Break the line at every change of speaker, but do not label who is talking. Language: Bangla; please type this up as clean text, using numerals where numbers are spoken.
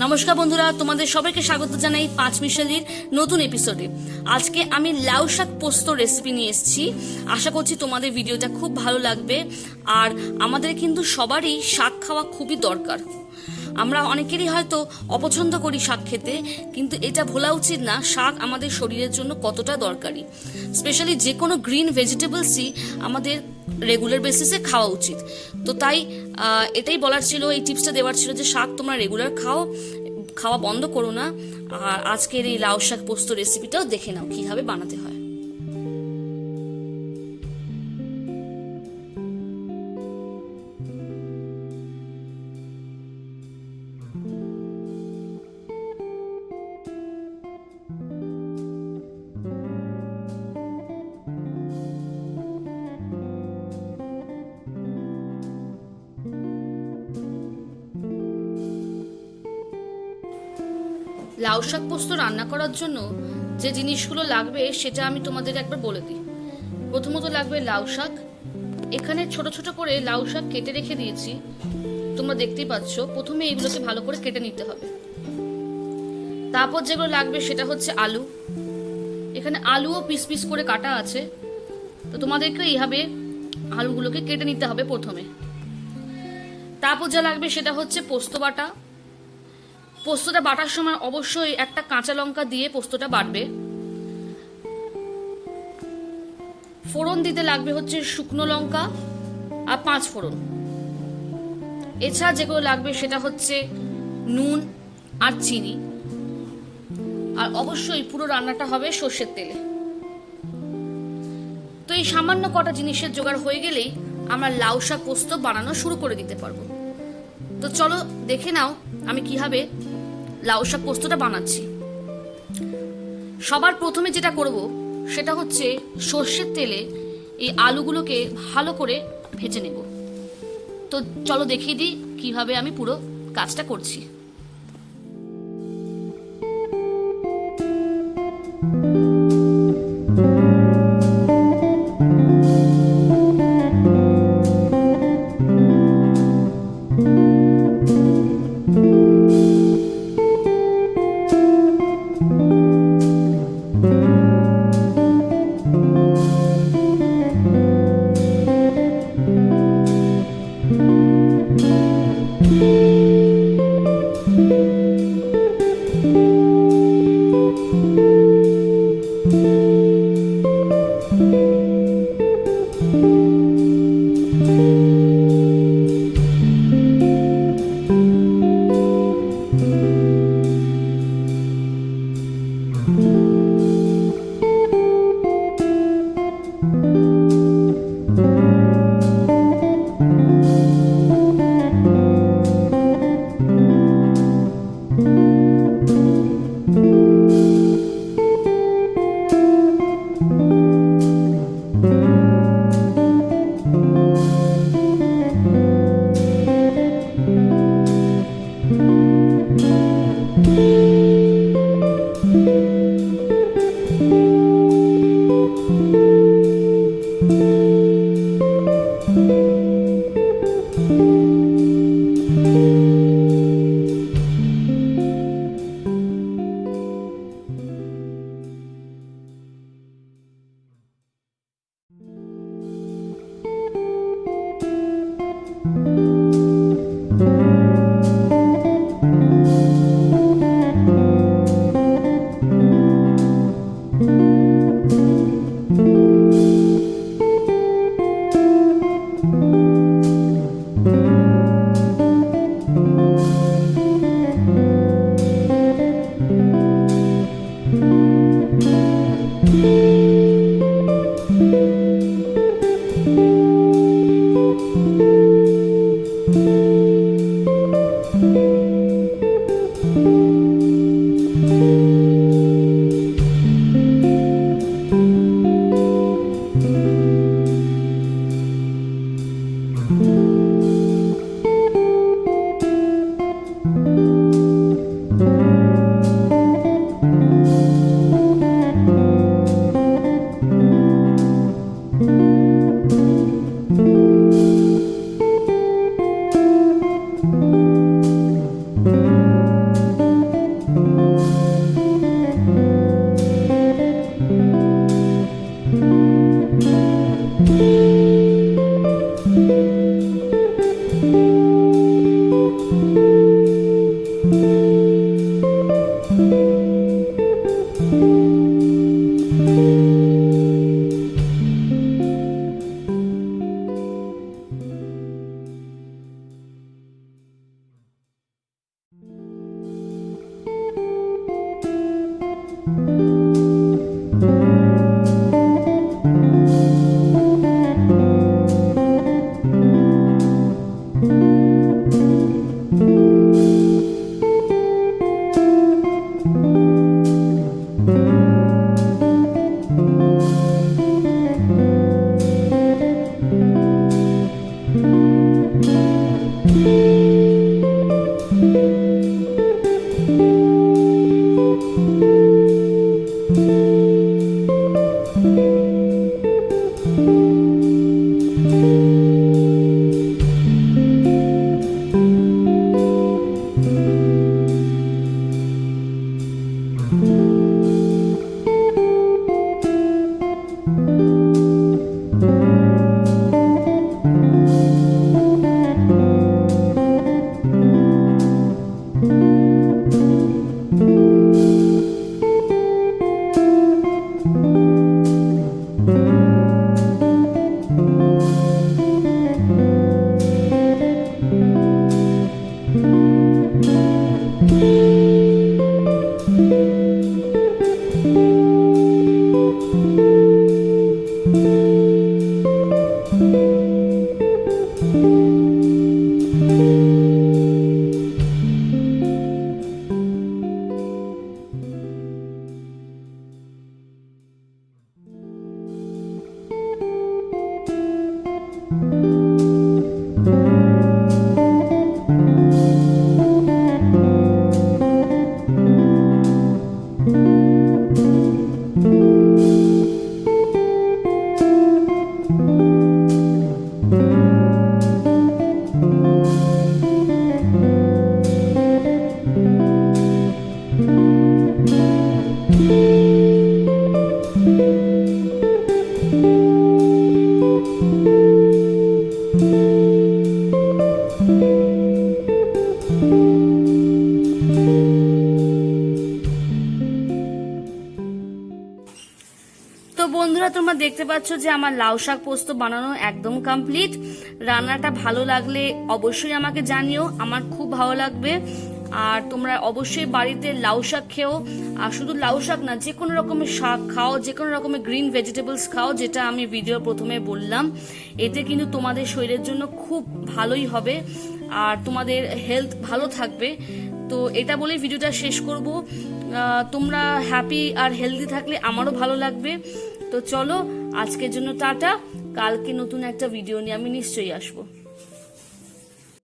নমস্কার বন্ধুরা, তোমাদের সবাইকে স্বাগত জানাই পাঁচমিশালির নতুন এপিসোডে। আজকে আমি লাউ শাক পোস্ত রেসিপি নিয়ে এসেছি। আশা করছি তোমাদের ভিডিওটা খুব ভালো লাগবে। আর আমাদের কিন্তু সবারই শাক খাওয়া খুবই দরকার। আমরা অনেকেরই হয়তো অপছন্দ করি শাক খেতে, কিন্তু এটা ভোলা উচিত না শাক আমাদের শরীরের জন্য কতটা দরকারি। স্পেশালি যে কোনো গ্রিন ভেজিটেবলসই আমাদের রেগুলার বেসিসে খাওয়া উচিত। তো তাই এটাই বলার ছিল, এই টিপসটা দেওয়ার ছিল যে শাক তোমরা রেগুলার খাওয়া বন্ধ করো না। আর আজকের এই লাউ শাক পোস্ত রেসিপিটাও দেখে নাও কিভাবে বানাতে হয়। লাউ শাক পোস্ত রান্না করার জন্য যে জিনিসগুলো লাগবে সেটা আমি তোমাদের একবার বলে দিই। প্রথমত লাগবে লাউ শাক। এখানে ছোট ছোট করে লাউ শাক কেটে রেখে দিয়েছি, তোমরা দেখতেই পাচ্ছ। প্রথমে এগুলোকে ভালো করে কেটে নিতে হবে। তারপর যেগুলো লাগবে সেটা হচ্ছে আলু। এখানে আলুও পিস পিস করে কাটা আছে, তো তোমাদেরকে এইভাবে আলুগুলোকে কেটে নিতে হবে প্রথমে। তারপর যা লাগবে সেটা হচ্ছে পোস্ত বাটা। পোস্তটা বাটার সময় অবশ্যই একটা কাঁচা লঙ্কা দিয়ে পোস্তটা বাটবে। ফোড়ন দিতে লাগবে হচ্ছে শুকনো লঙ্কা আর 5 ফোড়ন। এছাড়া যেগুলো লাগবে সেটা হচ্ছে নুন আর চিনি। আর অবশ্যই পুরো রান্নাটা হবে সর্ষের তেলে। তো এই সামান্য কটা জিনিসের জোগাড় হয়ে গেলেই আমরা লাউ শাক পোস্ত বানানো শুরু করে দিতে পারবো। তো চলো দেখে নাও আমি কিভাবে লাউ শাক পোস্তটা বানাচ্ছি। সবার প্রথমে যেটা করব সেটা হচ্ছে সর্ষের তেলে এই আলুগুলোকে ভালো করে ভেজে নেব। তো চলো দেখিয়ে দিই কিভাবে আমি পুরো কাজটা করছি। তো বন্ধুরা, তোমরা দেখতে পাচ্ছ যে আমার লাউ শাক পোস্ত বানানো একদম কমপ্লিট। রান্নাটা ভালো লাগলে অবশ্যই আমাকে জানিও, আমার খুব ভালো লাগবে। আর তোমরা অবশ্যই বাড়িতে লাউ শাক খেও, আর শুধু লাউ শাক না, যে কোনো রকমের শাক খাও, যে কোনো রকমের গ্রিন ভেজিটেবলস খাও, যেটা আমি ভিডিও প্রথমে বললাম। এতে কিন্তু তোমাদের শরীরের জন্য খুব ভালোই হবে আর তোমাদের হেলথ ভালো থাকবে। তো এটা বলেই ভিডিওটা শেষ করব। তোমরা হ্যাপি আর হেলদি থাকলে আমারও ভালো লাগবে। তো চলো, আজকের জন্য টাটা। কালকে নতুন একটা ভিডিও নিয়ে আমি নিশ্চয়ই আসবো।